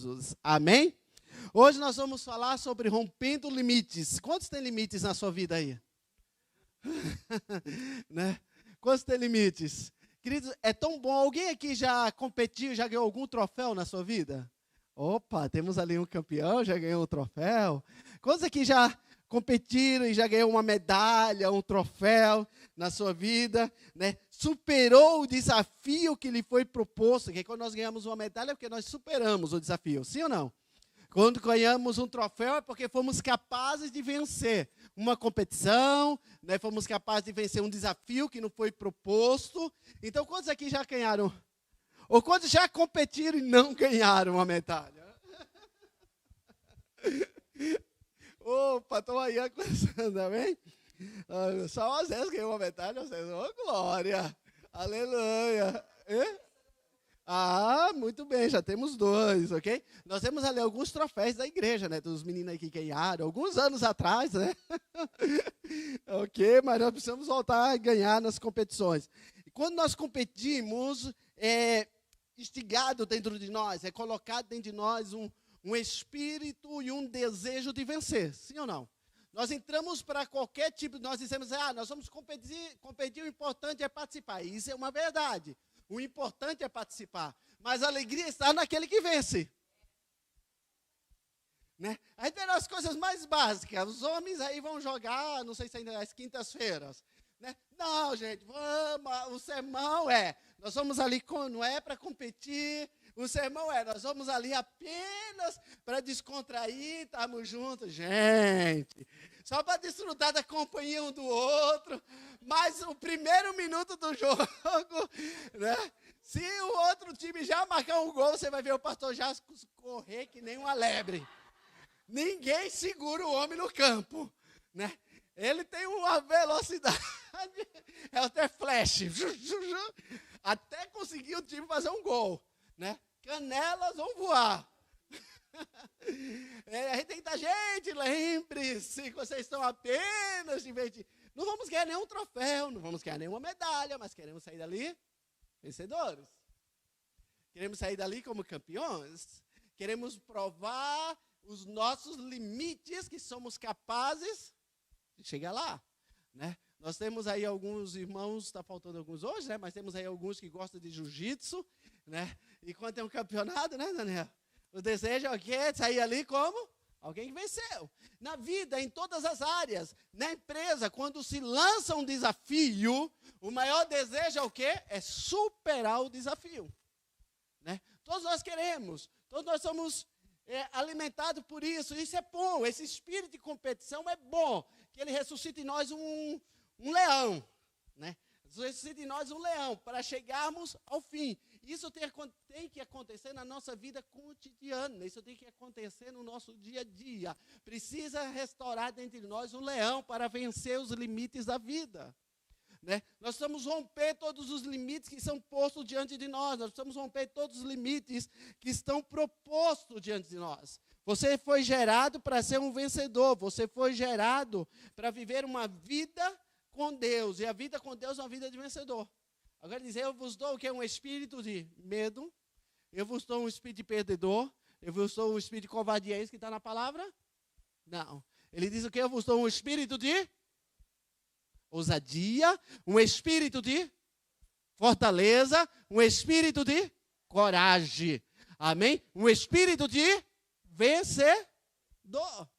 Jesus. Amém? Hoje nós vamos falar sobre rompendo limites. Quantos tem limites na sua vida aí? Né? Quantos tem limites? Queridos, é tão bom. Alguém aqui já competiu, já ganhou algum troféu na sua vida? Opa, temos ali um campeão, já ganhou um troféu. Quantos aqui já competiram e já ganhou uma medalha, um troféu na sua vida, né? Superou o desafio que lhe foi proposto. Porque quando nós ganhamos uma medalha é porque nós superamos o desafio, sim ou não? Quando ganhamos um troféu é porque fomos capazes de vencer uma competição, né? Fomos capazes de vencer um desafio que não foi proposto. Então, quantos aqui já ganharam? Ou quantos já competiram e não ganharam uma medalha? Opa, estou aí acusando, amém? Só o Zé ganhou uma medalha, Zé. Oh, glória! Aleluia! Muito bem, já temos dois, ok? Nós temos ali alguns troféus da igreja, né? Dos meninos aí que ganharam, alguns anos atrás, né? Ok, mas nós precisamos voltar a ganhar nas competições. E quando nós competimos, é instigado dentro de nós, é colocado dentro de nós um espírito e um desejo de vencer, sim ou não? Nós entramos para qualquer tipo, nós dizemos, nós vamos competir, o importante é participar. E isso é uma verdade. O importante é participar. Mas a alegria está naquele que vence. Né? A gente vê as coisas mais básicas. Os homens aí vão jogar, não sei se ainda é às quintas-feiras. Né? Não, gente, vamos, o sermão nós vamos ali, não é para competir, o sermão nós vamos ali apenas para descontrair, estamos juntos, gente, só para desfrutar da companhia um do outro, mas o primeiro minuto do jogo, né? Se o outro time já marcar um gol, você vai ver o pastor já correr que nem uma lebre. Ninguém segura o homem no campo, né? Ele tem uma velocidade, é até flash, até conseguir o time fazer um gol, né? Canelas vão voar. A gente tem que estar, gente, lembre-se que vocês estão apenas divertindo. Não vamos ganhar nenhum troféu, não vamos ganhar nenhuma medalha, mas queremos sair dali vencedores. Queremos sair dali como campeões. Queremos provar os nossos limites, que somos capazes de chegar lá, né? Nós temos aí alguns irmãos, está faltando alguns hoje, né? Mas temos aí alguns que gostam de jiu-jitsu, né? E quando tem um campeonato, né, Daniel? O desejo é o quê? Sair ali como alguém que venceu. Na vida, em todas as áreas, na empresa, quando se lança um desafio, o maior desejo é o quê? É superar o desafio, né? Todos nós queremos, todos nós somos alimentados por isso. Isso é bom, esse espírito de competição é bom, que ele ressuscita em nós um leão, né? Ressuscita em nós um leão, para chegarmos ao fim. Isso tem que acontecer na nossa vida cotidiana, isso tem que acontecer no nosso dia a dia. Precisa restaurar dentro de nós um leão para vencer os limites da vida, né? Nós precisamos romper todos os limites que são postos diante de nós. Nós precisamos romper todos os limites que estão propostos diante de nós. Você foi gerado para ser um vencedor. Você foi gerado para viver uma vida com Deus. E a vida com Deus é uma vida de vencedor. Agora dizer, eu vos dou o que é um espírito de medo. Eu vos dou um espírito de perdedor. Eu vos dou um espírito de covardia. É isso que está na palavra? Não. Ele diz o que? Eu vos dou um espírito de ousadia, um espírito de fortaleza, um espírito de coragem. Amém? Um espírito de vencedor,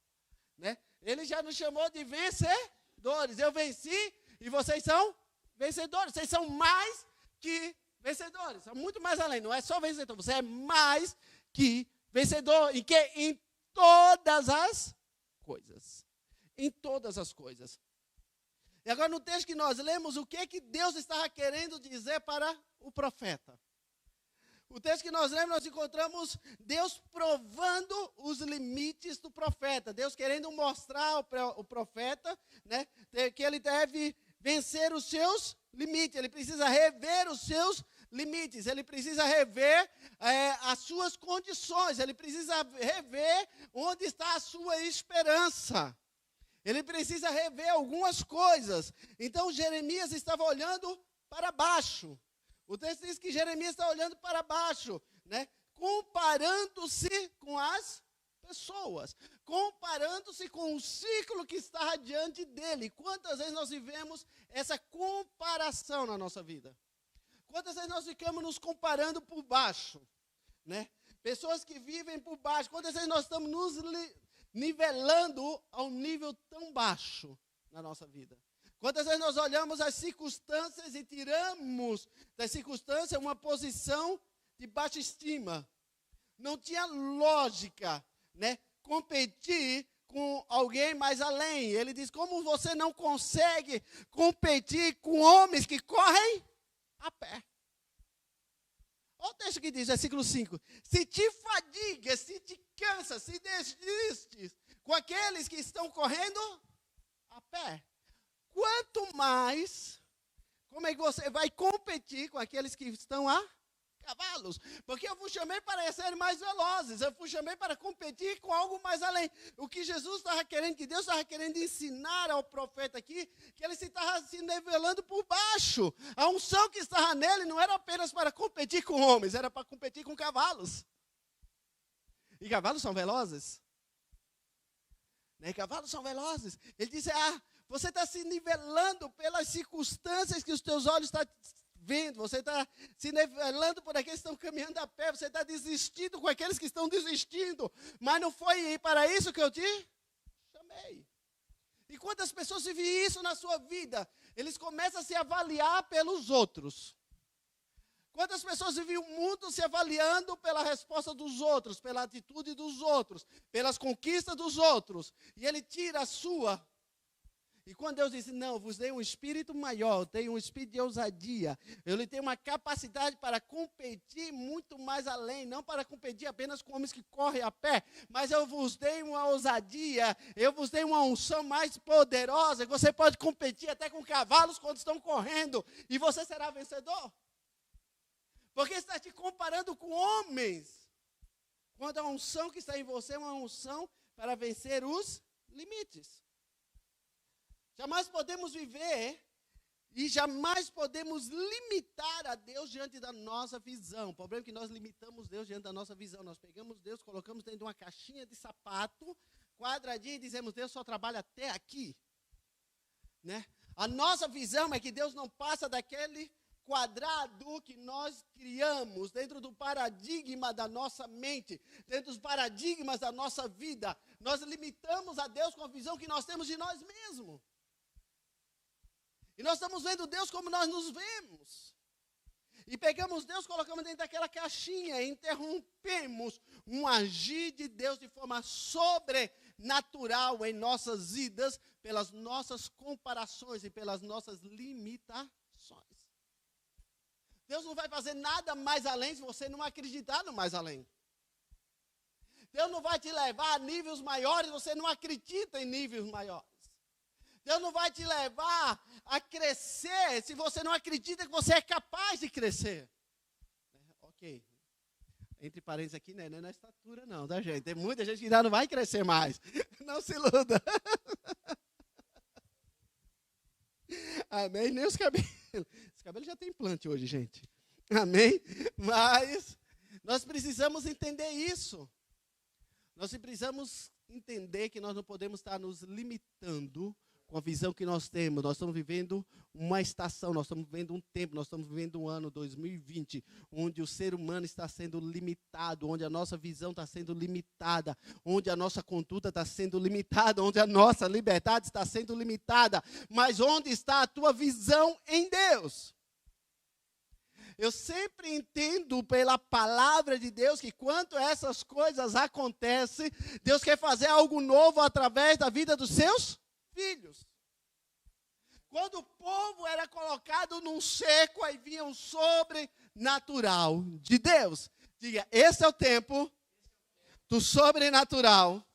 né? Ele já nos chamou de vencedores. Eu venci e vocês são vencedores. Vocês são mais que vencedores. São muito mais além. Não é só vencedor. Você é mais que vencedor. E que em todas as coisas. Em todas as coisas. E agora no texto que nós lemos, o que Deus estava querendo dizer para o profeta? O texto que nós lemos, nós encontramos Deus provando os limites do profeta. Deus querendo mostrar ao profeta, né, que ele deve vencer os seus limites. Ele precisa rever os seus limites. Ele precisa rever as suas condições. Ele precisa rever onde está a sua esperança. Ele precisa rever algumas coisas. Então, Jeremias estava olhando para baixo. O texto diz que Jeremias está olhando para baixo, né? comparando-se com as pessoas, comparando-se com o ciclo que está diante dele. Quantas vezes nós vivemos essa comparação na nossa vida? Quantas vezes nós ficamos nos comparando por baixo, né? Pessoas que vivem por baixo, quantas vezes nós estamos nos nivelando a um nível tão baixo na nossa vida? Quantas vezes nós olhamos as circunstâncias e tiramos das circunstâncias uma posição de baixa estima? Não tinha lógica, né, competir com alguém mais além. Ele diz, como você não consegue competir com homens que correm a pé? Olha o texto que diz, versículo 5. Se te fadigas, se te cansa, se desistes com aqueles que estão correndo a pé, quanto mais, como é que você vai competir com aqueles que estão a cavalos? Porque eu vos chamei para ser mais velozes, eu vos chamei para competir com algo mais além. O que Jesus estava querendo, que Deus estava querendo ensinar ao profeta aqui, que ele estava se nivelando por baixo. A unção que estava nele não era apenas para competir com homens, era para competir com cavalos. E cavalos são velozes. Né? Cavalos são velozes. Ele disse, você está se nivelando pelas circunstâncias que os teus olhos estão vendo, você está se nivelando por aqueles que estão caminhando a pé, você está desistindo com aqueles que estão desistindo, mas não foi para isso que eu te chamei. E quantas pessoas vivem isso na sua vida? Eles começam a se avaliar pelos outros. Quantas pessoas vivem o mundo se avaliando pela resposta dos outros, pela atitude dos outros, pelas conquistas dos outros, e ele tira a sua. E quando Deus disse, não, vos dei um espírito maior, eu tenho um espírito de ousadia, eu lhe tenho uma capacidade para competir muito mais além, não para competir apenas com homens que correm a pé, mas eu vos dei uma ousadia, eu vos dei uma unção mais poderosa, que você pode competir até com cavalos quando estão correndo, e você será vencedor. Porque está te comparando com homens, quando a unção que está em você é uma unção para vencer os limites. Jamais podemos viver e jamais podemos limitar a Deus diante da nossa visão. O problema é que nós limitamos Deus diante da nossa visão. Nós pegamos Deus, colocamos dentro de uma caixinha de sapato, quadradinha, e dizemos, Deus só trabalha até aqui. Né? A nossa visão é que Deus não passa daquele quadrado que nós criamos dentro do paradigma da nossa mente, dentro dos paradigmas da nossa vida. Nós limitamos a Deus com a visão que nós temos de nós mesmos. E nós estamos vendo Deus como nós nos vemos. E pegamos Deus, colocamos dentro daquela caixinha, e interrompemos um agir de Deus de forma sobrenatural em nossas vidas, pelas nossas comparações e pelas nossas limitações. Deus não vai fazer nada mais além se você não acreditar no mais além. Deus não vai te levar a níveis maiores se você não acredita em níveis maiores. Deus não vai te levar a crescer se você não acredita que você é capaz de crescer. Ok. Entre parênteses aqui, né? Não é na estatura não, tá, gente? Tem muita gente que ainda não vai crescer mais. Não se iluda. Amém? Nem os cabelos. Esse cabelo já tem implante hoje, gente. Amém? Mas nós precisamos entender isso. Nós precisamos entender que nós não podemos estar nos limitando com a visão que nós temos. Nós estamos vivendo uma estação, nós estamos vivendo um tempo, nós estamos vivendo um ano 2020, onde o ser humano está sendo limitado, onde a nossa visão está sendo limitada, onde a nossa conduta está sendo limitada, onde a nossa liberdade está sendo limitada. Mas onde está a tua visão em Deus? Eu sempre entendo pela palavra de Deus que quando essas coisas acontecem, Deus quer fazer algo novo através da vida dos seus filhos. Quando o povo era colocado num seco, aí vinha um sobrenatural de Deus. Diga, esse é o tempo do sobrenatural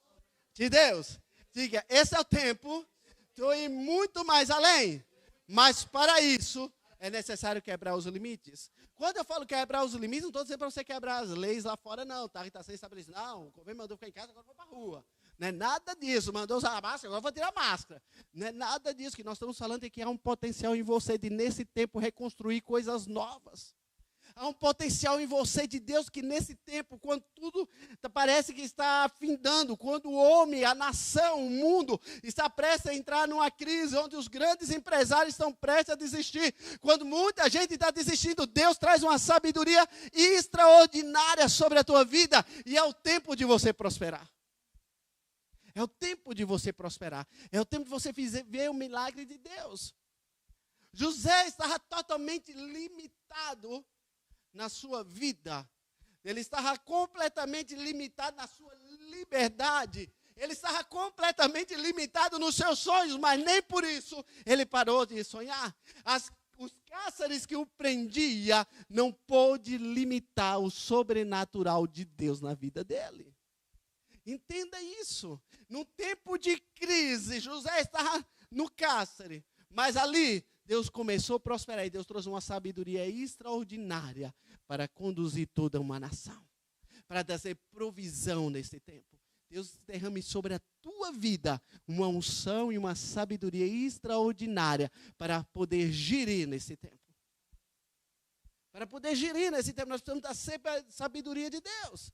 de Deus. Diga, esse é o tempo de eu ir muito mais além. Mas para isso é necessário quebrar os limites. Quando eu falo quebrar os limites, não estou dizendo para você quebrar as leis lá fora, não. Tá? Está sendo estabelecido. Não, o governo mandou ficar em casa, agora eu vou para a rua. Não é nada disso. Mandou usar a máscara, agora eu vou tirar a máscara. Não é nada disso. Que nós estamos falando é que há um potencial em você de, nesse tempo, reconstruir coisas novas. Há um potencial em você de Deus que nesse tempo, quando tudo parece que está afindando, quando o homem, a nação, o mundo está prestes a entrar numa crise, onde os grandes empresários estão prestes a desistir, quando muita gente está desistindo, Deus traz uma sabedoria extraordinária sobre a tua vida e é o tempo de você prosperar. É o tempo de você prosperar. É o tempo de você ver o milagre de Deus. José estava totalmente limitado na sua vida. Ele estava completamente limitado na sua liberdade. Ele estava completamente limitado nos seus sonhos, mas nem por isso ele parou de sonhar. Os cárceres que o prendia não pôde limitar o sobrenatural de Deus na vida dele. Entenda isso. No tempo de crise, José estava no cárcere, mas ali Deus começou a prosperar e Deus trouxe uma sabedoria extraordinária para conduzir toda uma nação, para trazer provisão nesse tempo. Deus derrame sobre a tua vida uma unção e uma sabedoria extraordinária para poder gerir nesse tempo. Para poder gerir nesse tempo, nós precisamos dar sempre a sabedoria de Deus.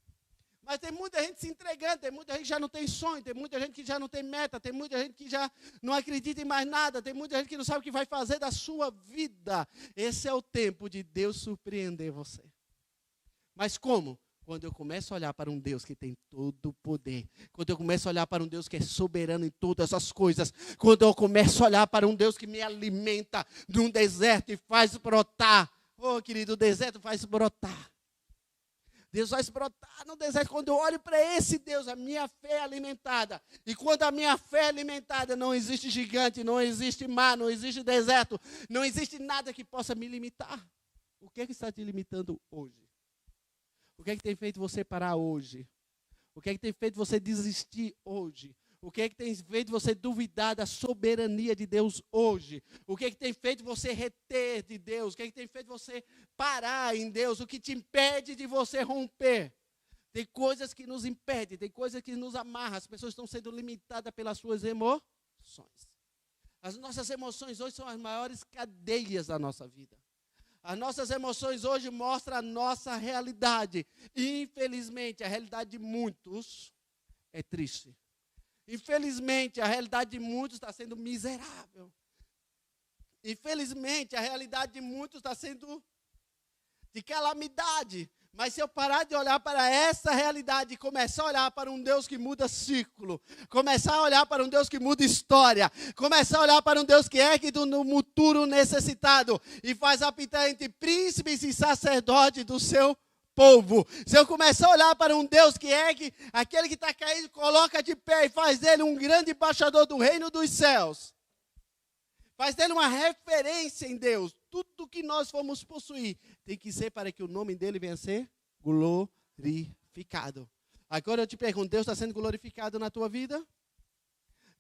Mas tem muita gente se entregando, tem muita gente que já não tem sonho, tem muita gente que já não tem meta, tem muita gente que já não acredita em mais nada, tem muita gente que não sabe o que vai fazer da sua vida. Esse é o tempo de Deus surpreender você. Mas como? Quando eu começo a olhar para um Deus que tem todo o poder, quando eu começo a olhar para um Deus que é soberano em todas as coisas, quando eu começo a olhar para um Deus que me alimenta num deserto e faz brotar. Oh, querido, o deserto faz brotar. Deus vai brotar no deserto. Quando eu olho para esse Deus, a minha fé é alimentada. E quando a minha fé é alimentada, não existe gigante, não existe mar, não existe deserto, não existe nada que possa me limitar. O que é que está te limitando hoje? O que é que tem feito você parar hoje? O que é que tem feito você desistir hoje? O que é que tem feito você duvidar da soberania de Deus hoje? O que é que tem feito você reter de Deus? O que é que tem feito você parar em Deus? O que te impede de você romper? Tem coisas que nos impedem, tem coisas que nos amarram. As pessoas estão sendo limitadas pelas suas emoções. As nossas emoções hoje são as maiores cadeias da nossa vida. As nossas emoções hoje mostram a nossa realidade. E, infelizmente, a realidade de muitos é triste. Infelizmente, a realidade de muitos está sendo miserável. Infelizmente, a realidade de muitos está sendo de calamidade. Mas se eu parar de olhar para essa realidade e começar a olhar para um Deus que muda ciclo, começar a olhar para um Deus que muda história, começar a olhar para um Deus que ergue do futuro necessitado e faz habitar entre príncipes e sacerdotes do seu povo. Se eu começar a olhar para um Deus que ergue aquele que está caído, coloca de pé e faz dele um grande embaixador do reino dos céus, faz dele uma referência em Deus. Tudo que nós formos possuir tem que ser para que o nome dele venha a ser glorificado. Agora eu te pergunto, Deus está sendo glorificado na tua vida?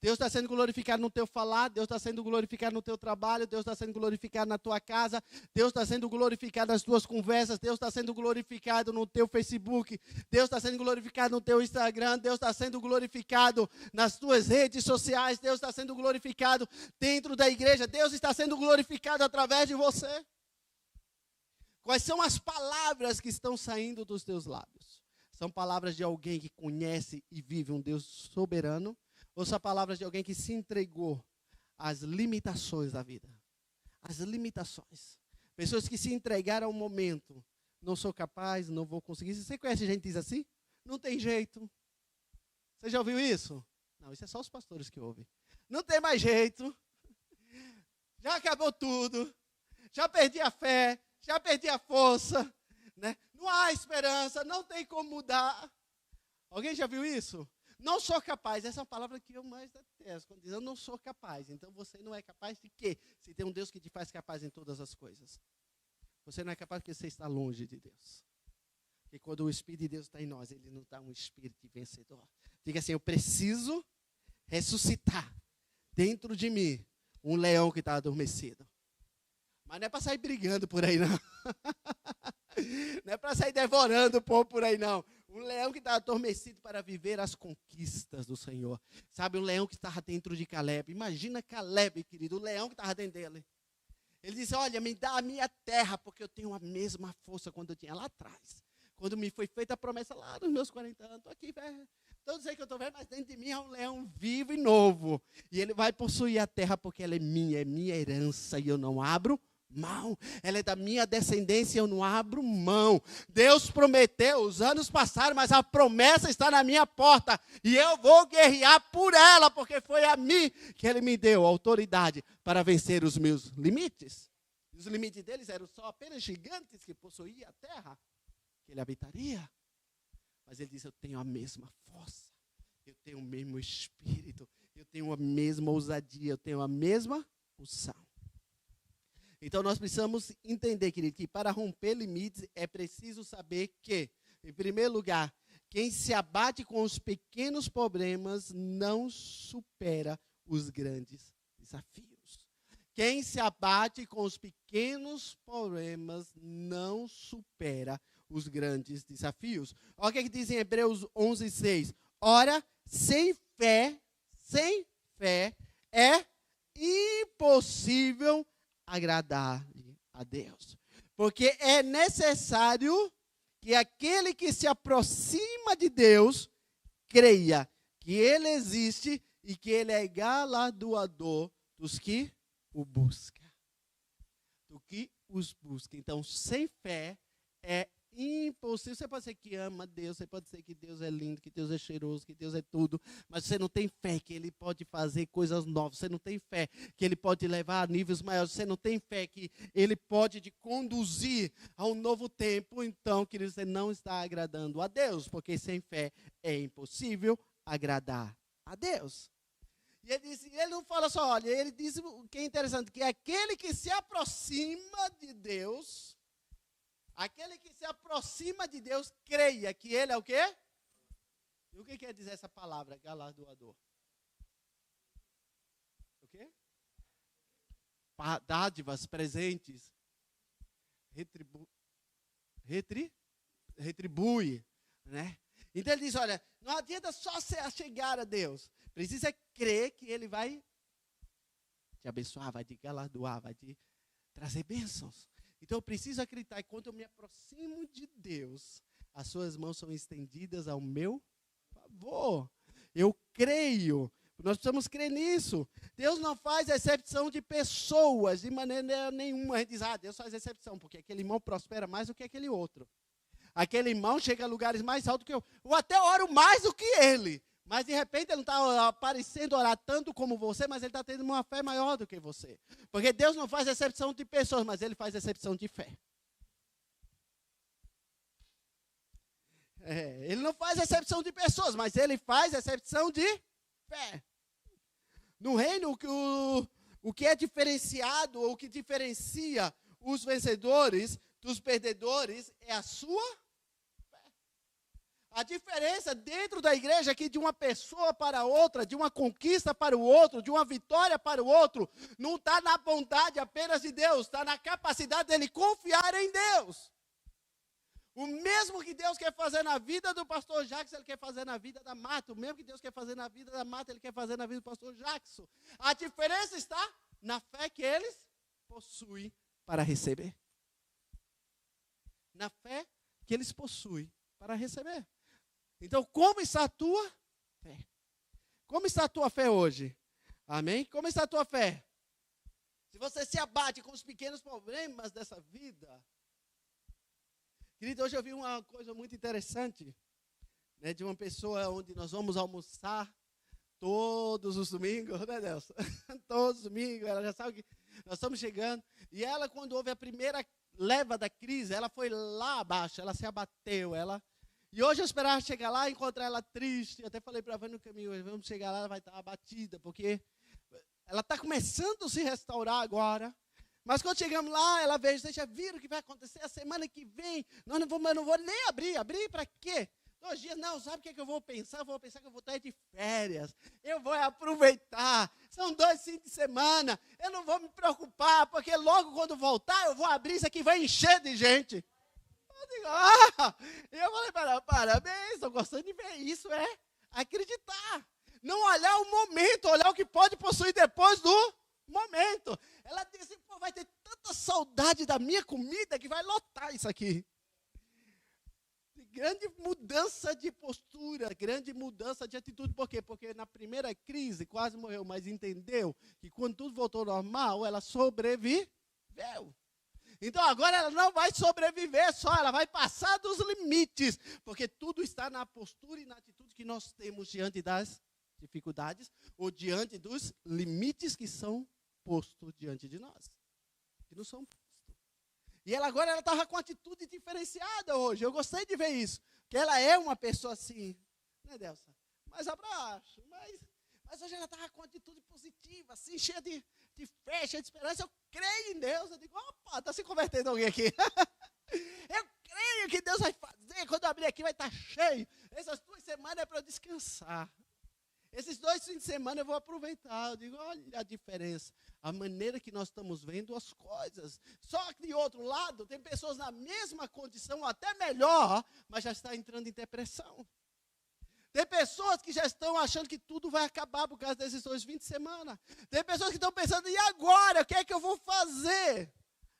Deus está sendo glorificado no teu falar, Deus está sendo glorificado no teu trabalho, Deus está sendo glorificado na tua casa, Deus está sendo glorificado nas tuas conversas, Deus está sendo glorificado no teu Facebook, Deus está sendo glorificado no teu Instagram, Deus está sendo glorificado nas tuas redes sociais, Deus está sendo glorificado dentro da igreja, Deus está sendo glorificado através de você. Quais são as palavras que estão saindo dos teus lábios? São palavras de alguém que conhece e vive um Deus soberano? Ou são palavras de alguém que se entregou às limitações da vida? As limitações. Pessoas que se entregaram ao momento. Não sou capaz, não vou conseguir. Você conhece gente que diz assim? Não tem jeito. Você já ouviu isso? Não, isso é só os pastores que ouvem. Não tem mais jeito. Já acabou tudo. Já perdi a fé. Já perdi a força. Né? Não há esperança. Não tem como mudar. Alguém já viu isso? Não sou capaz, essa é a palavra que eu mais detesto, quando diz eu não sou capaz. Então você não é capaz de quê? Se tem um Deus que te faz capaz em todas as coisas. Você não é capaz porque você está longe de Deus. Porque quando o Espírito de Deus está em nós, Ele nos dá um espírito de vencedor. Diga assim, eu preciso ressuscitar dentro de mim um leão que está adormecido. Mas não é para sair brigando por aí, não. Não é para sair devorando o povo por aí, não. Um leão que está adormecido para viver as conquistas do Senhor. Sabe, um leão que estava dentro de Caleb. Imagina Caleb, querido, o leão que estava dentro dele. Ele disse, olha, me dá a minha terra, porque eu tenho a mesma força quando eu tinha lá atrás. Quando me foi feita a promessa lá nos meus 40 anos, estou aqui, velho. Estou dizendo que eu estou velho, mas dentro de mim é um leão vivo e novo. E ele vai possuir a terra porque ela é minha herança e eu não abro mão. Ela é da minha descendência e eu não abro mão. Deus prometeu, os anos passaram, mas a promessa está na minha porta. E eu vou guerrear por ela, porque foi a mim que ele me deu autoridade para vencer os meus limites. Os limites deles eram só apenas gigantes que possuíam a terra que ele habitaria. Mas ele disse, eu tenho a mesma força, eu tenho o mesmo espírito, eu tenho a mesma ousadia, eu tenho a mesma unção. Então nós precisamos entender, querido, que para romper limites é preciso saber que, em primeiro lugar, quem se abate com os pequenos problemas não supera os grandes desafios. Quem se abate com os pequenos problemas não supera os grandes desafios. Olha o que diz em Hebreus 11:6. Ora, sem fé é impossível agradar a Deus. Porque é necessário que aquele que se aproxima de Deus creia que Ele existe e que Ele é galardoador dos que o buscam. Do que os busca. Então, sem fé é impossível. Você pode ser que ama Deus, você pode ser que Deus é lindo, que Deus é cheiroso, que Deus é tudo, mas você não tem fé que Ele pode fazer coisas novas, você não tem fé que Ele pode levar a níveis maiores, você não tem fé que Ele pode te conduzir a um novo tempo, então, querido, você não está agradando a Deus, porque sem fé é impossível agradar a Deus. E ele não fala só, olha, ele diz o que é interessante, que aquele que se aproxima de Deus, creia que Ele é o quê? E o que quer dizer essa palavra, galardoador? O quê? Dádivas, presentes, retribui, né? Então ele diz, olha, não adianta só se chegar a Deus, precisa crer que Ele vai te abençoar, vai te galardoar, vai te trazer bênçãos. Então eu preciso acreditar que quando eu me aproximo de Deus, as suas mãos são estendidas ao meu favor. Eu creio. Nós precisamos crer nisso. Deus não faz exceção de pessoas de maneira nenhuma. A gente diz, Deus faz exceção, porque aquele irmão prospera mais do que aquele outro. Aquele irmão chega a lugares mais altos que eu. Eu até oro mais do que ele. Mas de repente ele não está aparecendo orar tanto como você, mas ele está tendo uma fé maior do que você. Porque Deus não faz exceção de pessoas, mas Ele faz exceção de fé. Ele não faz exceção de pessoas, mas Ele faz exceção de fé. No reino, o que é diferenciado, ou o que diferencia os vencedores dos perdedores é a sua fé. A diferença dentro da igreja é que de uma pessoa para outra, de uma conquista para o outro, de uma vitória para o outro, não está na bondade apenas de Deus, está na capacidade dele confiar em Deus. O mesmo que Deus quer fazer na vida do pastor Jackson, Ele quer fazer na vida da Marta. O mesmo que Deus quer fazer na vida da Marta, Ele quer fazer na vida do pastor Jackson. A diferença está na fé que eles possuem para receber. Na fé que eles possuem para receber. Então, como está a tua fé? Como está a tua fé hoje? Amém? Como está a tua fé? Se você se abate com os pequenos problemas dessa vida. Querido, hoje eu vi uma coisa muito interessante, né, de uma pessoa onde nós vamos almoçar todos os domingos, né, Nelson? Todos os domingos, ela já sabe que nós estamos chegando. E ela, quando houve a primeira leva da crise, ela foi lá abaixo, ela se abateu, E hoje eu esperava chegar lá e encontrar ela triste. Eu até falei para ela no caminho, vamos chegar lá, ela vai estar abatida, porque ela está começando a se restaurar agora. Mas quando chegamos lá, ela veio, vocês já viram o que vai acontecer a semana que vem? Eu não vou nem abrir. Abrir para quê? 2 dias, não, sabe o que eu vou pensar? Eu vou pensar que eu vou estar de férias. Eu vou aproveitar. São 2 fins de semana. Eu não vou me preocupar, porque logo quando voltar, eu vou abrir, isso aqui vai encher de gente. Eu digo, eu falei para ela, parabéns, estou gostando de ver. Isso é acreditar. Não olhar o momento, olhar o que pode possuir depois do momento. Ela disse, vai ter tanta tanta saudade da minha comida que vai lotar isso aqui. Grande mudança de postura, grande mudança de atitude. Por quê? Porque na primeira crise quase morreu, mas entendeu que quando tudo voltou ao normal, ela sobreviveu. Então agora ela não vai sobreviver só, ela vai passar dos limites. Porque tudo está na postura e na atitude que nós temos diante das dificuldades ou diante dos limites que são postos diante de nós. Que não são postos. E ela agora estava com atitude diferenciada hoje. Eu gostei de ver isso. Que ela é uma pessoa assim, né, Delsa? Mais abaixo. Mas hoje ela estava com atitude positiva, assim, cheia de fé, cheia de esperança. Eu creio em Deus. Eu digo, opa, está se convertendo alguém aqui. Eu creio que Deus vai fazer. Quando eu abrir aqui vai estar cheio. Essas 2 semanas é para eu descansar. Esses 2 fins de semana eu vou aproveitar. Eu digo, olha a diferença. A maneira que nós estamos vendo as coisas. Só que de outro lado, tem pessoas na mesma condição, até melhor, mas já está entrando em depressão. Tem pessoas que já estão achando que tudo vai acabar por causa desses 2 fins de semana. Tem pessoas que estão pensando, e agora? O que é que eu vou fazer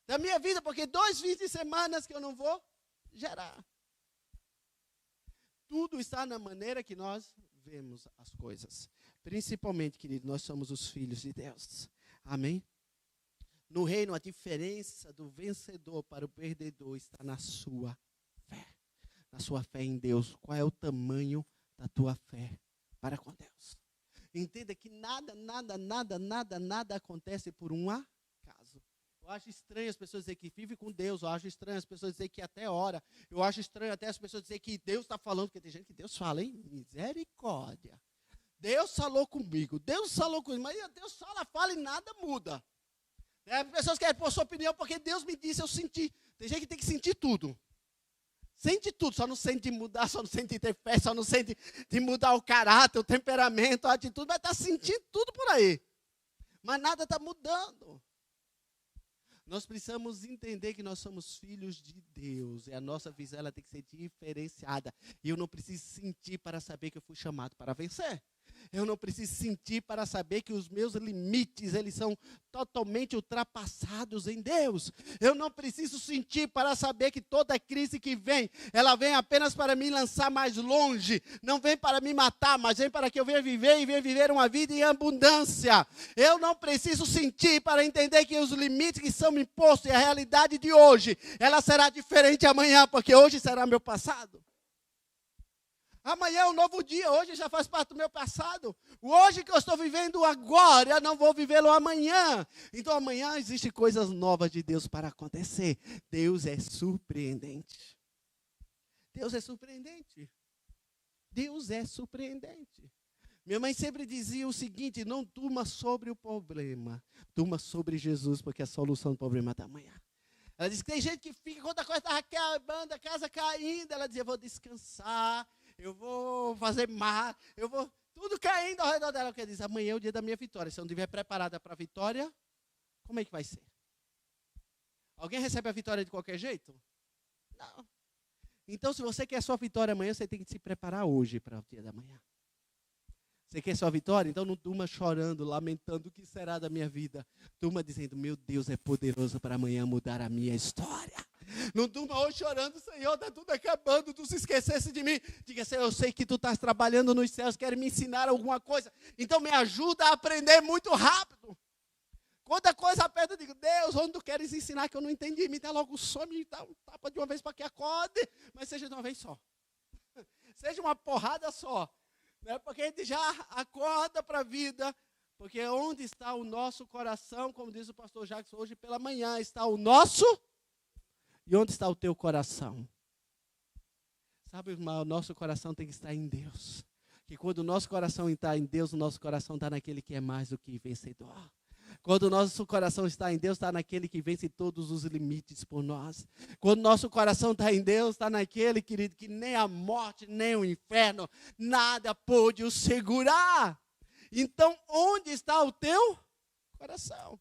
da minha vida? Porque 2 fins de semana que eu não vou gerar. Tudo está na maneira que nós vemos as coisas. Principalmente, querido, nós somos os filhos de Deus. Amém? No reino, a diferença do vencedor para o perdedor está na sua fé. Na sua fé em Deus. Qual é o tamanho da tua fé para com Deus? Entenda que nada acontece por um acaso. Eu acho estranho as pessoas dizer que vive com Deus. Eu acho estranho as pessoas dizer que até ora. Eu acho estranho até as pessoas dizer que Deus está falando. Porque tem gente que Deus fala, hein? Misericórdia. Deus falou comigo. Deus falou comigo. Mas Deus fala e nada muda. As pessoas querem pôr sua opinião porque Deus me disse, eu senti. Tem gente que tem que sentir tudo. Sente tudo, só não sente de mudar, só não sente de ter fé, só não sente de mudar o caráter, o temperamento, a atitude. Vai estar sentindo tudo por aí. Mas nada está mudando. Nós precisamos entender que nós somos filhos de Deus. E a nossa visão ela tem que ser diferenciada. E eu não preciso sentir para saber que eu fui chamado para vencer. Eu não preciso sentir para saber que os meus limites, eles são totalmente ultrapassados em Deus. Eu não preciso sentir para saber que toda crise que vem, ela vem apenas para me lançar mais longe. Não vem para me matar, mas vem para que eu venha viver e venha viver uma vida em abundância. Eu não preciso sentir para entender que os limites que são impostos e a realidade de hoje, ela será diferente amanhã, porque hoje será meu passado. Amanhã é um novo dia, hoje já faz parte do meu passado. O hoje que eu estou vivendo agora, eu não vou vivê-lo amanhã. Então amanhã existem coisas novas de Deus para acontecer. Deus é surpreendente. Deus é surpreendente. Deus é surpreendente. Minha mãe sempre dizia o seguinte, não durma sobre o problema, durma sobre Jesus, porque é a solução do problema da manhã. Ela disse que tem gente que fica, quando a coisa está acabando, a casa caindo, ela dizia, eu vou descansar, eu vou fazer mar, eu vou, tudo caindo ao redor dela. Porque diz, amanhã é o dia da minha vitória. Se eu não estiver preparada para a vitória, como é que vai ser? Alguém recebe a vitória de qualquer jeito? Não. Então, se você quer a sua vitória amanhã, você tem que se preparar hoje para o dia da manhã. Você quer sua vitória? Então não durma chorando, lamentando o que será da minha vida. Durma dizendo, meu Deus é poderoso para amanhã mudar a minha história. Não durma hoje chorando, Senhor, está tudo acabando, tu se esquecesse de mim. Diga, Senhor, eu sei que tu estás trabalhando nos céus, quer me ensinar alguma coisa. Então me ajuda a aprender muito rápido. Quando a coisa aperta, eu digo, Deus, onde tu queres ensinar que eu não entendi? Me dá logo o sono, me dá um tapa de uma vez para que acorde, mas seja de uma vez só. Seja uma porrada só. Né? Porque a gente já acorda para a vida, porque onde está o nosso coração, como diz o pastor Jackson, hoje pela manhã está o nosso, e onde está o teu coração? Sabe, irmão, o nosso coração tem que estar em Deus, que quando o nosso coração está em Deus, o nosso coração está naquele que é mais do que vencedor. Quando o nosso coração está em Deus, está naquele que vence todos os limites por nós. Quando o nosso coração está em Deus, está naquele, querido, que nem a morte, nem o inferno, nada pôde o segurar. Então, onde está o teu coração?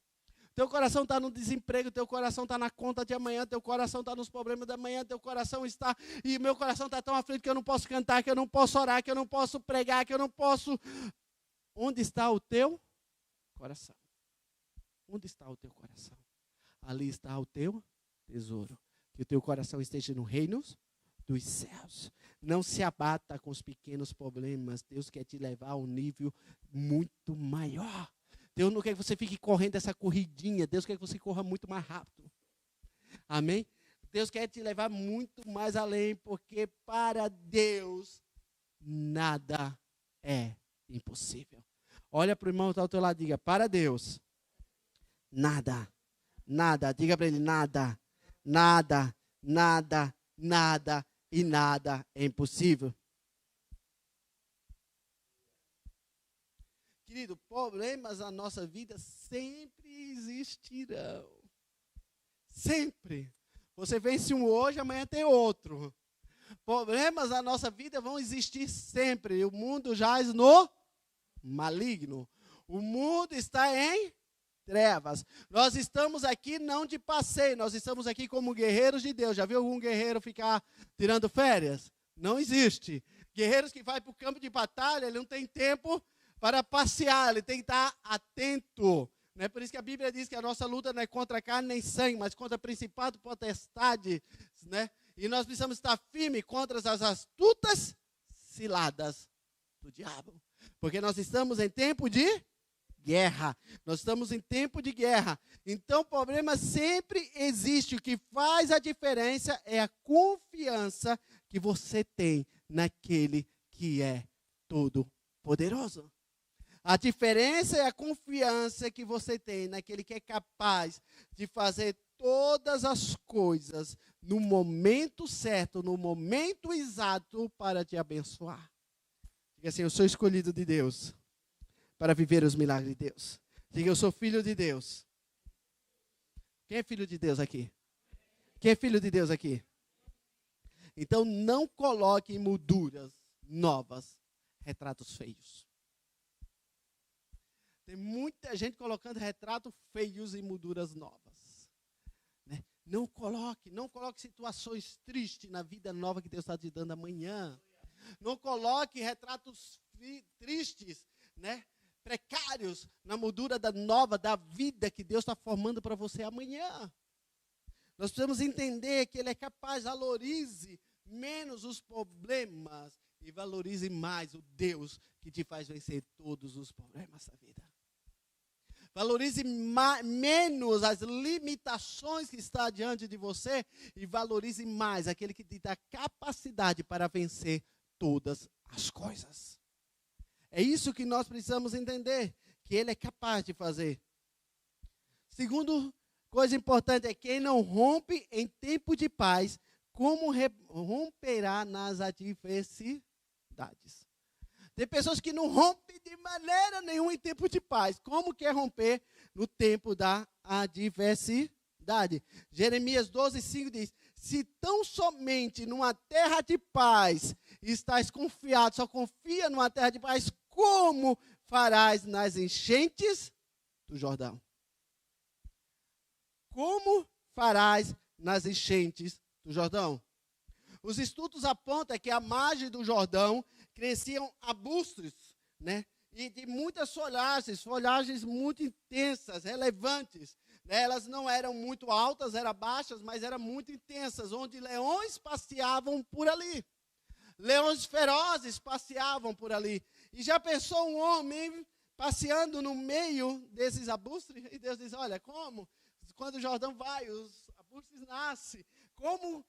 Teu coração está no desemprego, teu coração está na conta de amanhã, teu coração está nos problemas da manhã, teu coração está, e meu coração está tão aflito que eu não posso cantar, que eu não posso orar, que eu não posso pregar, que eu não posso... Onde está o teu coração? Onde está o teu coração? ali está o teu tesouro. Que o teu coração esteja no reino dos céus. Não se abata com os pequenos problemas. Deus quer te levar a um nível muito maior. Deus não quer que você fique correndo essa corridinha. Deus quer que você corra muito mais rápido. Amém? Deus quer te levar muito mais além, porque para Deus nada é impossível. Olha para o irmão que está ao teu lado e diga, para Deus, nada, nada, diga para ele, nada, nada, nada, nada e nada é impossível. Querido, problemas na nossa vida sempre existirão. Sempre. Você vence um hoje, amanhã tem outro. Problemas na nossa vida vão existir sempre. O mundo jaz no maligno. O mundo está em trevas. Nós estamos aqui não de passeio, nós estamos aqui como guerreiros de Deus. Já viu algum guerreiro ficar tirando férias? Não existe. Guerreiros que vai para o campo de batalha, ele não tem tempo para passear, ele tem que estar atento. Não é por isso que a Bíblia diz que a nossa luta não é contra a carne nem sangue, mas contra principado, potestade, né? E nós precisamos estar firmes contra as astutas ciladas do diabo. Porque nós estamos em tempo de guerra. Nós estamos em tempo de guerra. Então, o problema sempre existe. O que faz a diferença é a confiança que você tem naquele que é todo-poderoso. A diferença é a confiança que você tem naquele que é capaz de fazer todas as coisas no momento certo, no momento exato para te abençoar. Diga assim, eu sou escolhido de Deus para viver os milagres de Deus. Diga, eu sou filho de Deus. Quem é filho de Deus aqui? Quem é filho de Deus aqui? Então, não coloque em molduras novas retratos feios. Tem muita gente colocando retratos feios em molduras novas. Né? Não coloque situações tristes na vida nova que Deus está te dando amanhã. Não coloque retratos tristes, né? Precários na moldura nova da vida que Deus está formando para você amanhã. Nós precisamos entender que Ele é capaz, valorize menos os problemas e valorize mais o Deus que te faz vencer todos os problemas da vida. Valorize menos as limitações que está diante de você e valorize mais aquele que te dá capacidade para vencer todas as coisas. É isso que nós precisamos entender, que Ele é capaz de fazer. Segundo coisa importante é quem não rompe em tempo de paz, como romperá nas adversidades. Tem pessoas que não rompem de maneira nenhuma em tempo de paz. Como quer romper no tempo da adversidade? Jeremias 12:5 diz, se tão somente numa terra de paz estás confiado, só confia numa terra de paz, como farás nas enchentes do Jordão? Como farás nas enchentes do Jordão? Os estudos apontam que à margem do Jordão cresciam arbustos, né? E de muitas folhagens muito intensas, relevantes. Né? Elas não eram muito altas, eram baixas, mas eram muito intensas, onde leões passeavam por ali. Leões ferozes passeavam por ali. E já pensou um homem passeando no meio desses arbustos? E Deus diz, olha, como? Quando o Jordão vai, os arbustos nascem. Como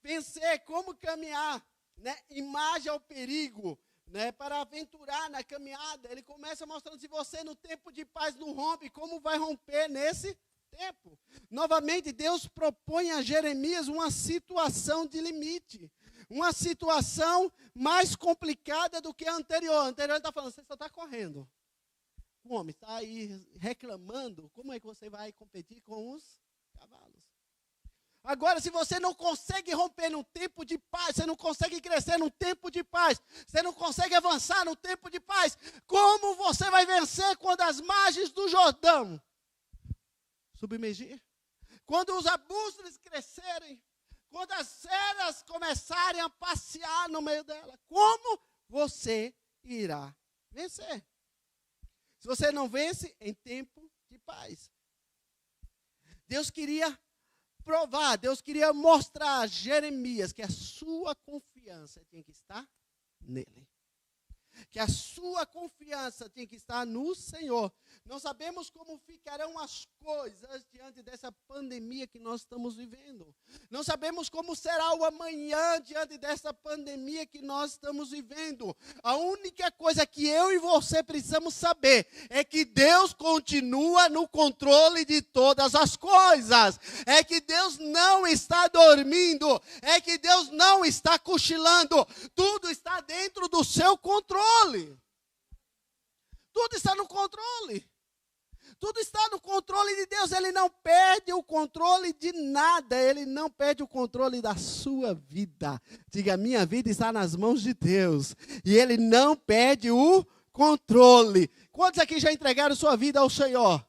vencer, como caminhar? Né? Imagem ao perigo, né? Para aventurar na caminhada. Ele começa mostrando, se você no tempo de paz não rompe, como vai romper nesse tempo? Novamente, Deus propõe a Jeremias uma situação de limite. Uma situação mais complicada do que a anterior. A anterior ele está falando, você só está correndo. O homem está aí reclamando, como é que você vai competir com os cavalos? Agora, se você não consegue romper num tempo de paz, você não consegue crescer num tempo de paz, você não consegue avançar no tempo de paz, como você vai vencer quando as margens do Jordão submergir? Quando os arbustos crescerem, quando as feras começarem a passear no meio dela, como você irá vencer? Se você não vence em tempo de paz. Deus queria provar, Deus queria mostrar a Jeremias que a sua confiança tinha que estar nele. Que a sua confiança tinha que estar no Senhor. Não sabemos como ficarão as coisas diante dessa pandemia que nós estamos vivendo. Não sabemos como será o amanhã diante dessa pandemia que nós estamos vivendo. A única coisa que eu e você precisamos saber é que Deus continua no controle de todas as coisas. É que Deus não está dormindo. É que Deus não está cochilando. Tudo está dentro do seu controle. Tudo está no controle. Tudo está no controle de Deus. Ele não perde o controle de nada. Ele não perde o controle da sua vida. Diga, minha vida está nas mãos de Deus. E Ele não perde o controle. Quantos aqui já entregaram sua vida ao Senhor?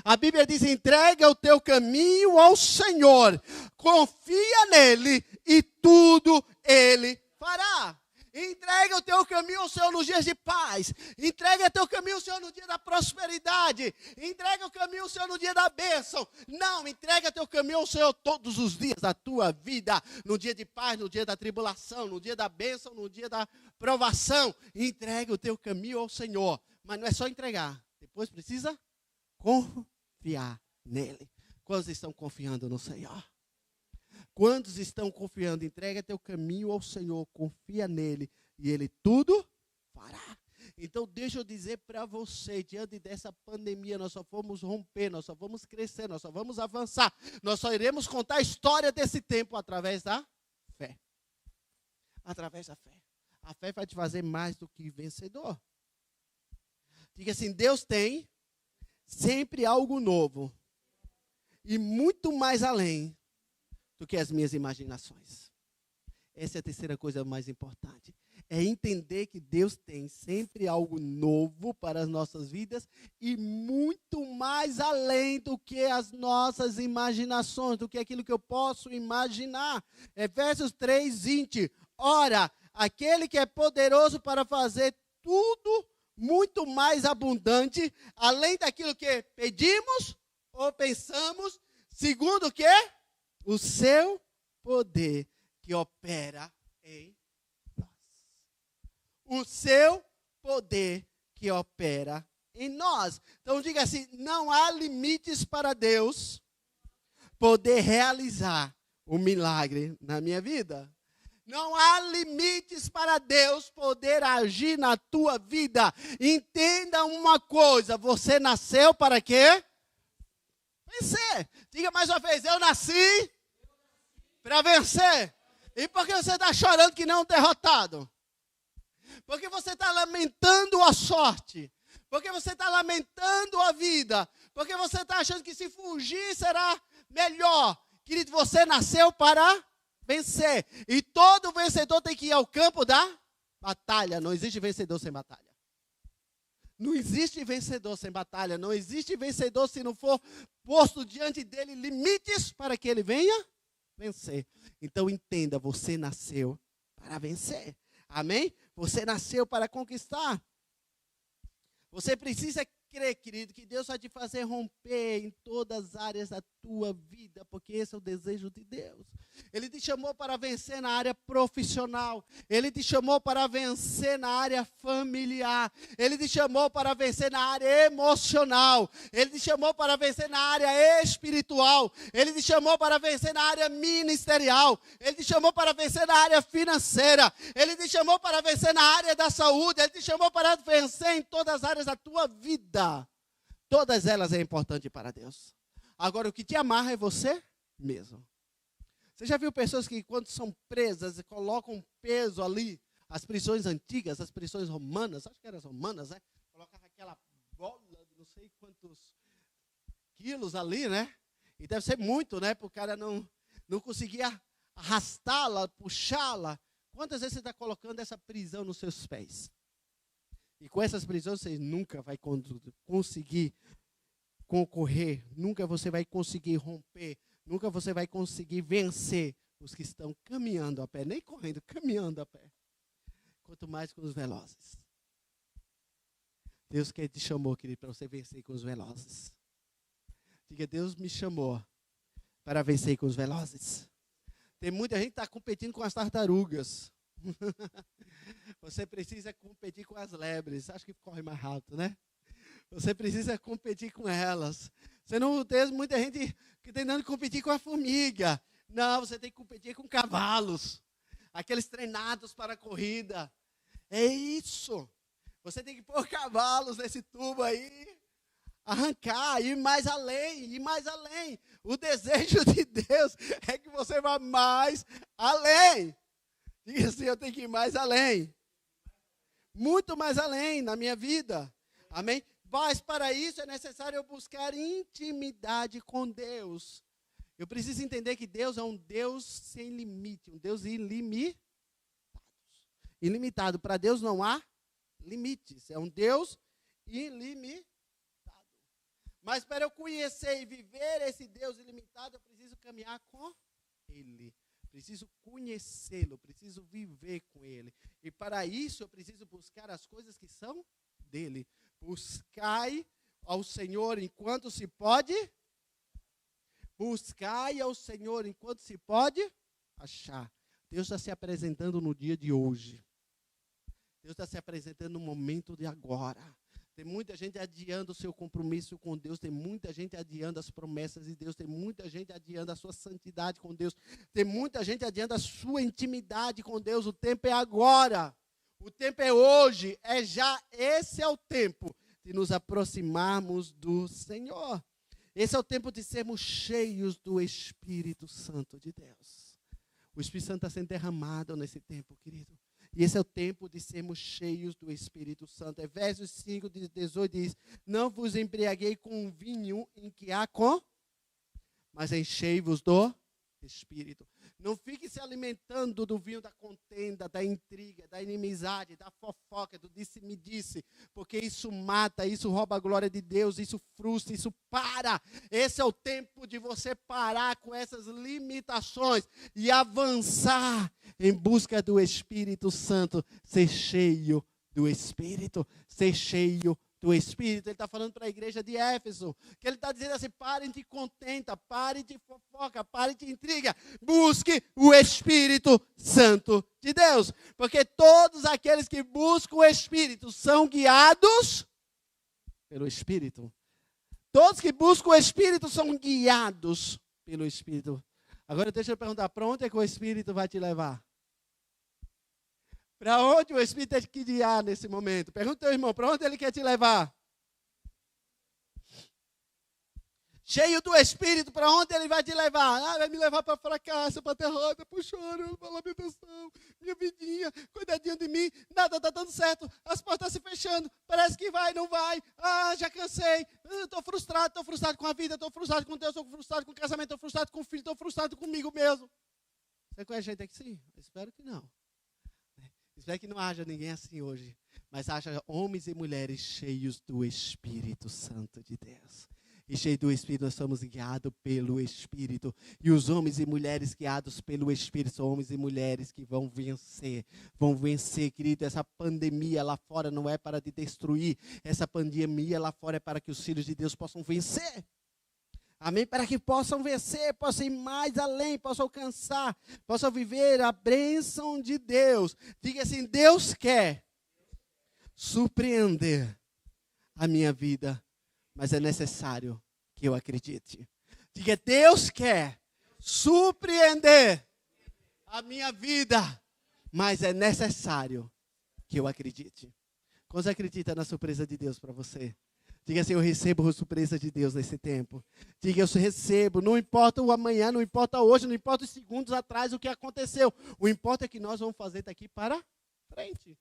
A Bíblia diz, entrega o teu caminho ao Senhor. Confia nele e tudo Ele fará. Entrega o teu caminho ao Senhor nos dias de paz. Entrega o teu caminho ao Senhor no dia da prosperidade. Entrega o caminho ao Senhor no dia da bênção. Não, entrega o teu caminho ao Senhor todos os dias da tua vida. No dia de paz, no dia da tribulação, no dia da bênção, no dia da provação. Entrega o teu caminho ao Senhor. Mas não é só entregar. Depois precisa confiar nele. Quantos estão confiando no Senhor? Quantos estão confiando? Entrega teu caminho ao Senhor, confia nele e Ele tudo fará. Então deixa eu dizer para você, diante dessa pandemia, nós só vamos romper, nós só vamos crescer, nós só vamos avançar. Nós só iremos contar a história desse tempo através da fé. Através da fé. A fé vai te fazer mais do que vencedor. Diga assim, Deus tem sempre algo novo e muito mais além do que as minhas imaginações. Essa é a terceira coisa mais importante. É entender que Deus tem sempre algo novo para as nossas vidas e muito mais além do que as nossas imaginações, do que aquilo que eu posso imaginar. Efésios 3:20. Ora, aquele que é poderoso para fazer tudo muito mais abundante, além daquilo que pedimos ou pensamos, segundo o quê? O seu poder que opera em nós. O seu poder que opera em nós. Então diga assim, não há limites para Deus poder realizar um milagre na minha vida. Não há limites para Deus poder agir na tua vida. Entenda uma coisa, você nasceu para quê? Vencer. Diga mais uma vez, eu nasci para vencer. E por que você está chorando que não derrotado? Porque você está lamentando a sorte. Porque você está lamentando a vida. Porque você está achando que se fugir será melhor. Querido, você nasceu para vencer. E todo vencedor tem que ir ao campo da batalha. Não existe vencedor sem batalha. Não existe vencedor sem batalha. Não existe vencedor se não for posto diante dele limites para que ele venha vencer. Então entenda, você nasceu para vencer. Amém? Você nasceu para conquistar. Você precisa crer, querido, que Deus vai te fazer romper em todas as áreas da tua vida, porque esse é o desejo de Deus. Ele te chamou para vencer na área profissional. Ele te chamou para vencer na área familiar. Ele te chamou para vencer na área emocional. Ele te chamou para vencer na área espiritual. Ele te chamou para vencer na área ministerial. Ele te chamou para vencer na área financeira. Ele te chamou para vencer na área da saúde. Ele te chamou para vencer em todas as áreas da tua vida. Todas elas é importante para Deus. Agora, o que te amarra é você mesmo. Você já viu pessoas que, quando são presas, colocam um peso ali, as prisões antigas, as prisões romanas, acho que eram as romanas, né? Colocava aquela bola de não sei quantos quilos ali, né? E deve ser muito, né? Para o cara não conseguir arrastá-la, puxá-la. Quantas vezes você está colocando essa prisão nos seus pés? E com essas prisões você nunca vai conseguir concorrer, nunca você vai conseguir romper, nunca você vai conseguir vencer os que estão caminhando a pé, nem correndo, caminhando a pé. Quanto mais com os velozes. Deus que te chamou, querido, para você vencer com os velozes. Diga, Deus me chamou para vencer com os velozes. Tem muita gente que está competindo com as tartarugas. Você precisa competir com as lebres. Acho que corre mais rápido, né? Você precisa competir com elas. Você não tem muita gente que tentando competir com a formiga. Não, você tem que competir com cavalos. Aqueles treinados para a corrida. É isso. Você tem que pôr cavalos nesse tubo aí. Arrancar, ir mais além, ir mais além. O desejo de Deus é que você vá mais além. Diga assim, eu tenho que ir mais além. Muito mais além na minha vida. Amém? Mas para isso é necessário eu buscar intimidade com Deus. Eu preciso entender que Deus é um Deus sem limite, um Deus ilimitado. Ilimitado. Para Deus não há limites. É um Deus ilimitado. Mas para eu conhecer e viver esse Deus ilimitado, eu preciso caminhar com Ele. Preciso conhecê-lo, preciso viver com Ele. E para isso eu preciso buscar as coisas que são dele. Buscai ao Senhor enquanto se pode. Buscai ao Senhor enquanto se pode achar. Deus está se apresentando no dia de hoje. Deus está se apresentando no momento de agora. Tem muita gente adiando o seu compromisso com Deus. Tem muita gente adiando as promessas de Deus. Tem muita gente adiando a sua santidade com Deus. Tem muita gente adiando a sua intimidade com Deus. O tempo é agora. O tempo é hoje. É já. Esse é o tempo de nos aproximarmos do Senhor. Esse é o tempo de sermos cheios do Espírito Santo de Deus. O Espírito Santo está sendo derramado nesse tempo, querido. E esse é o tempo de sermos cheios do Espírito Santo. Efésios 5:18 diz, não vos embriaguei com vinho em que há mas enchei-vos do Espírito. Não fique se alimentando do vinho da contenda, da intriga, da inimizade, da fofoca, do disse-me-disse, porque isso mata, isso rouba a glória de Deus, isso frustra, isso para. Esse é o tempo de você parar com essas limitações e avançar em busca do Espírito Santo, ser cheio do Espírito, ser cheio do Espírito. Ele está falando para a igreja de Éfeso, que ele está dizendo assim, parem de contenta, parem de fofoca, parem de intriga, busque o Espírito Santo de Deus, porque todos aqueles que buscam o Espírito são guiados pelo Espírito. Todos que buscam o Espírito são guiados pelo Espírito. Agora deixa eu perguntar, para onde é que o Espírito vai te levar? Para onde o Espírito tem que guiar nesse momento? Pergunta ao irmão, para onde ele quer te levar? Cheio do Espírito, para onde ele vai te levar? Vai me levar para fracasso, para derrota, para o choro, para a lamentação. Minha vidinha, cuidadinho de mim, nada está dando certo. As portas se fechando, parece que vai, não vai. Já cansei, estou frustrado com a vida, estou frustrado com Deus, estou frustrado com o casamento, estou frustrado com o filho, estou frustrado comigo mesmo. Você conhece gente aqui sim? Eu espero que não. Espero que não haja ninguém assim hoje, mas haja homens e mulheres cheios do Espírito Santo de Deus. E cheios do Espírito, nós somos guiados pelo Espírito. E os homens e mulheres guiados pelo Espírito são homens e mulheres que vão vencer. Vão vencer, querido. Essa pandemia lá fora não é para te destruir. Essa pandemia lá fora é para que os filhos de Deus possam vencer. Amém? Para que possam vencer, possam ir mais além, possam alcançar, possam viver a bênção de Deus. Diga assim, Deus quer surpreender a minha vida, mas é necessário que eu acredite. Diga, Deus quer surpreender a minha vida, mas é necessário que eu acredite. Quantos acreditam na surpresa de Deus para você? Diga assim, eu recebo a surpresa de Deus nesse tempo. Diga, eu recebo, não importa o amanhã, não importa hoje, não importa os segundos atrás o que aconteceu. O importa é que nós vamos fazer daqui para frente.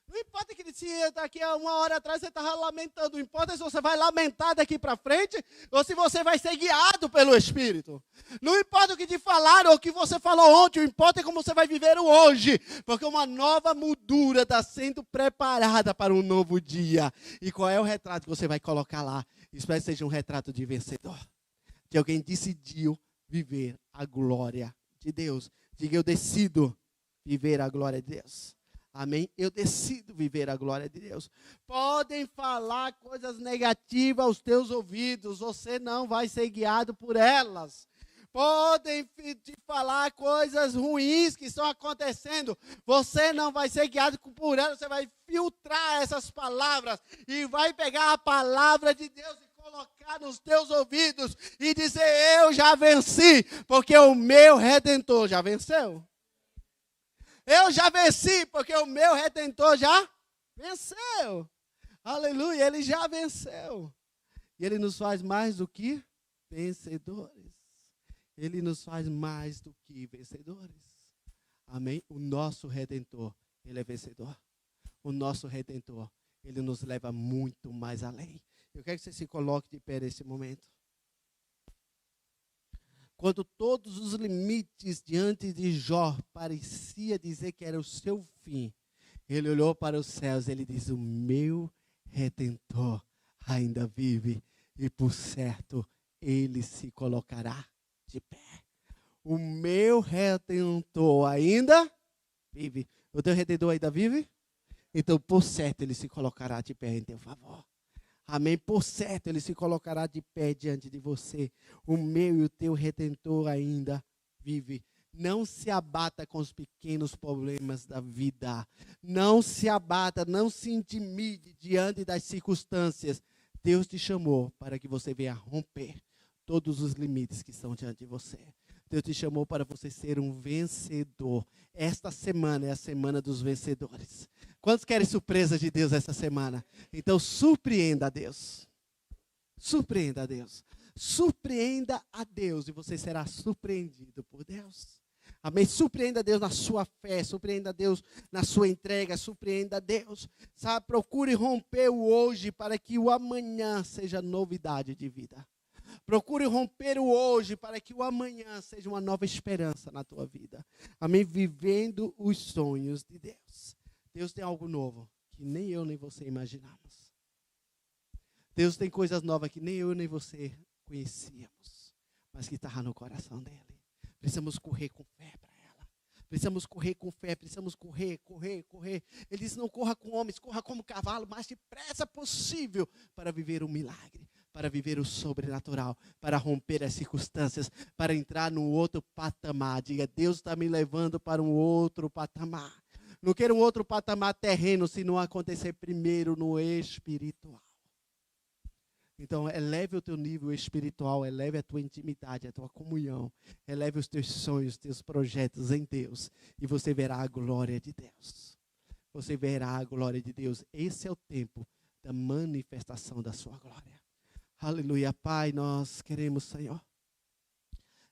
Não importa que se daqui a 1 hora atrás você estava lamentando. Não importa se você vai lamentar daqui para frente ou se você vai ser guiado pelo Espírito. Não importa o que te falaram ou o que você falou ontem. O importa é como você vai viver o hoje. Porque uma nova moldura está sendo preparada para um novo dia. E qual é o retrato que você vai colocar lá? Espero que seja um retrato de vencedor. De alguém que decidiu viver a glória de Deus. Diga, eu decido viver a glória de Deus. Amém? Eu decido viver a glória de Deus. Podem falar coisas negativas aos teus ouvidos, você não vai ser guiado por elas. Podem te falar coisas ruins que estão acontecendo, você não vai ser guiado por elas, você vai filtrar essas palavras e vai pegar a palavra de Deus e colocar nos teus ouvidos e dizer: eu já venci, porque o meu Redentor já venceu. Eu já venci, porque o meu Redentor já venceu. Aleluia, ele já venceu. E ele nos faz mais do que vencedores. Ele nos faz mais do que vencedores. Amém? O nosso Redentor, ele é vencedor. O nosso Redentor, ele nos leva muito mais além. Eu quero que você se coloque de pé nesse momento. Quando todos os limites diante de Jó parecia dizer que era o seu fim, ele olhou para os céus e ele diz: o meu Redentor ainda vive e por certo ele se colocará de pé. O meu Redentor ainda vive. O teu Redentor ainda vive? Então por certo ele se colocará de pé em teu favor. Amém? Por certo, ele se colocará de pé diante de você. O meu e o teu Redentor ainda vive. Não se abata com os pequenos problemas da vida. Não se abata, não se intimide diante das circunstâncias. Deus te chamou para que você venha romper todos os limites que estão diante de você. Deus te chamou para você ser um vencedor. Esta semana é a semana dos vencedores. Quantos querem surpresa de Deus essa semana? Então surpreenda a Deus. Surpreenda a Deus. Surpreenda a Deus e você será surpreendido por Deus. Amém? Surpreenda a Deus na sua fé, surpreenda a Deus na sua entrega, surpreenda a Deus. Sabe, procure romper o hoje para que o amanhã seja novidade de vida. Procure romper o hoje para que o amanhã seja uma nova esperança na tua vida. Amém? Vivendo os sonhos de Deus. Deus tem algo novo que nem eu nem você imaginamos. Deus tem coisas novas que nem eu nem você conhecíamos, mas que está no coração dele. Precisamos correr com fé para ela. Precisamos correr com fé, precisamos correr. Ele diz: não corra com homens, corra como cavalo, mas depressa possível para viver um milagre, para viver o sobrenatural, para romper as circunstâncias, para entrar no outro patamar. Diga: Deus está me levando para um outro patamar. Não quero um outro patamar terreno se não acontecer primeiro no espiritual. Então, eleve o teu nível espiritual, eleve a tua intimidade, a tua comunhão, eleve os teus sonhos, os teus projetos em Deus, e você verá a glória de Deus. Você verá a glória de Deus. Esse é o tempo da manifestação da sua glória. Aleluia. Pai, nós queremos, Senhor,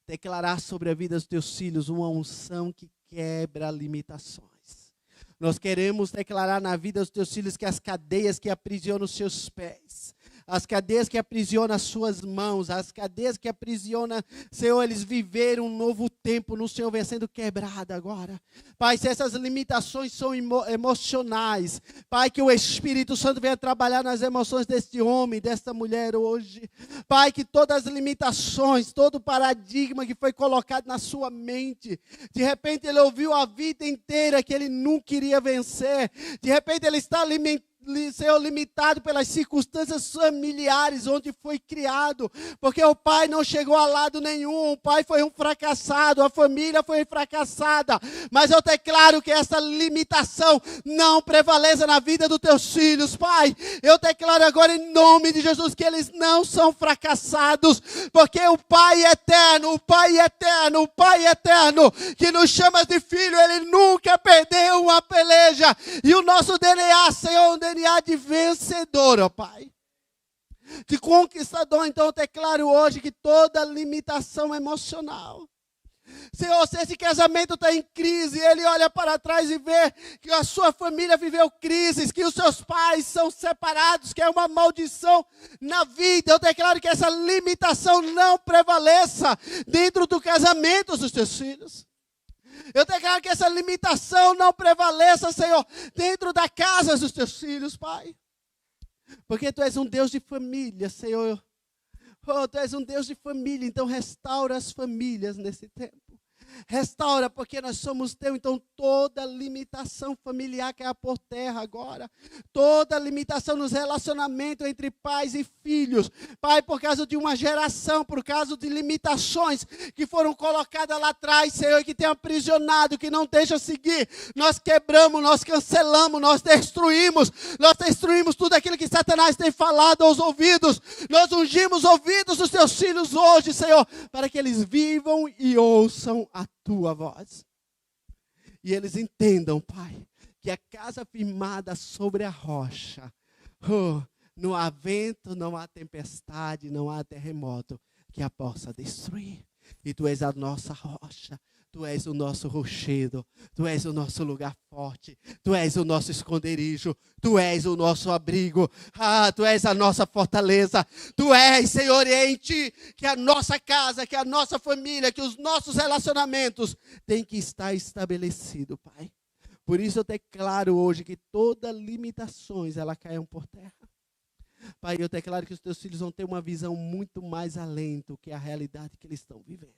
declarar sobre a vida dos teus filhos uma unção que quebra limitações. Nós queremos declarar na vida dos teus filhos que as cadeias que aprisionam os seus pés, as cadeias que aprisionam as suas mãos, as cadeias que aprisionam, Senhor, eles viveram um novo tempo no Senhor, vem sendo quebrada agora. Pai, se essas limitações são emocionais, Pai, que o Espírito Santo venha trabalhar nas emoções deste homem, desta mulher hoje. Pai, que todas as limitações, todo o paradigma que foi colocado na sua mente, de repente ele ouviu a vida inteira que ele nunca iria vencer, de repente ele está Senhor, limitado pelas circunstâncias familiares onde foi criado, porque o pai não chegou a lado nenhum, o pai foi um fracassado, a família foi fracassada, mas eu declaro que essa limitação não prevaleça na vida dos teus filhos, Pai. Eu declaro agora em nome de Jesus que eles não são fracassados, porque o Pai eterno, o Pai eterno, o Pai eterno, que nos chama de filho, ele nunca perdeu uma peleja, e o nosso DNA, Senhor, DNA de vencedor, ó Pai, de conquistador. Então eu declaro hoje que toda limitação emocional, Senhor, se esse casamento está em crise, ele olha para trás e vê que a sua família viveu crises, que os seus pais são separados, que é uma maldição na vida, eu declaro que essa limitação não prevaleça dentro do casamento dos teus filhos. Eu declaro que essa limitação não prevaleça, Senhor, dentro da casa dos teus filhos, Pai. Porque Tu és um Deus de família, Senhor. Oh, Tu és um Deus de família, então restaura as famílias nesse tempo. Restaura, porque nós somos teu. Então, toda limitação familiar caia por terra agora. Toda limitação nos relacionamentos entre pais e filhos. Pai, por causa de uma geração, por causa de limitações que foram colocadas lá atrás, Senhor, que tem aprisionado, que não deixa seguir. Nós quebramos, nós cancelamos, nós destruímos tudo aquilo que Satanás tem falado aos ouvidos. Nós ungimos os ouvidos dos teus filhos hoje, Senhor, para que eles vivam e ouçam a tua voz. E eles entendam, Pai, que a casa firmada sobre a rocha, não há vento, não há tempestade, não há terremoto que a possa destruir. E tu és a nossa rocha. Tu és o nosso rochedo, Tu és o nosso lugar forte, Tu és o nosso esconderijo, Tu és o nosso abrigo, Tu és a nossa fortaleza, Tu és, Senhor, e é em Ti que a nossa casa, que a nossa família, que os nossos relacionamentos têm que estar estabelecidos, Pai. Por isso eu declaro hoje que todas limitações, elas caiam por terra. Pai, eu declaro que os Teus filhos vão ter uma visão muito mais além do que a realidade que eles estão vivendo.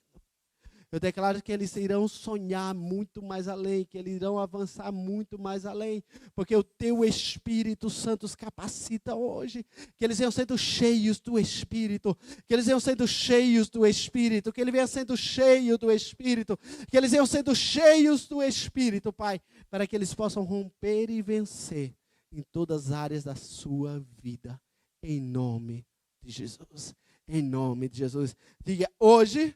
Eu declaro que eles irão sonhar muito mais além, que eles irão avançar muito mais além, porque o Teu Espírito Santo os capacita hoje, que eles venham sendo cheios do Espírito, que eles venham sendo cheios do Espírito, que eles venham sendo cheios do Espírito, que eles venham sendo cheios do Espírito, Pai, para que eles possam romper e vencer em todas as áreas da sua vida, em nome de Jesus. Em nome de Jesus. Diga, hoje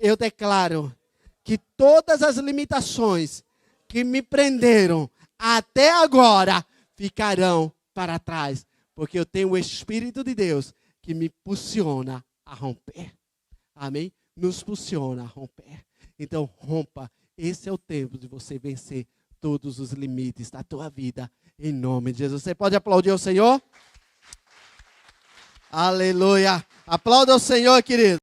eu declaro que todas as limitações que me prenderam até agora ficarão para trás, porque eu tenho o Espírito de Deus que me impulsiona a romper. Amém? Nos impulsiona a romper. Então rompa. Esse é o tempo de você vencer todos os limites da tua vida, em nome de Jesus. Você pode aplaudir o Senhor? Aleluia. Aplauda o Senhor, querido.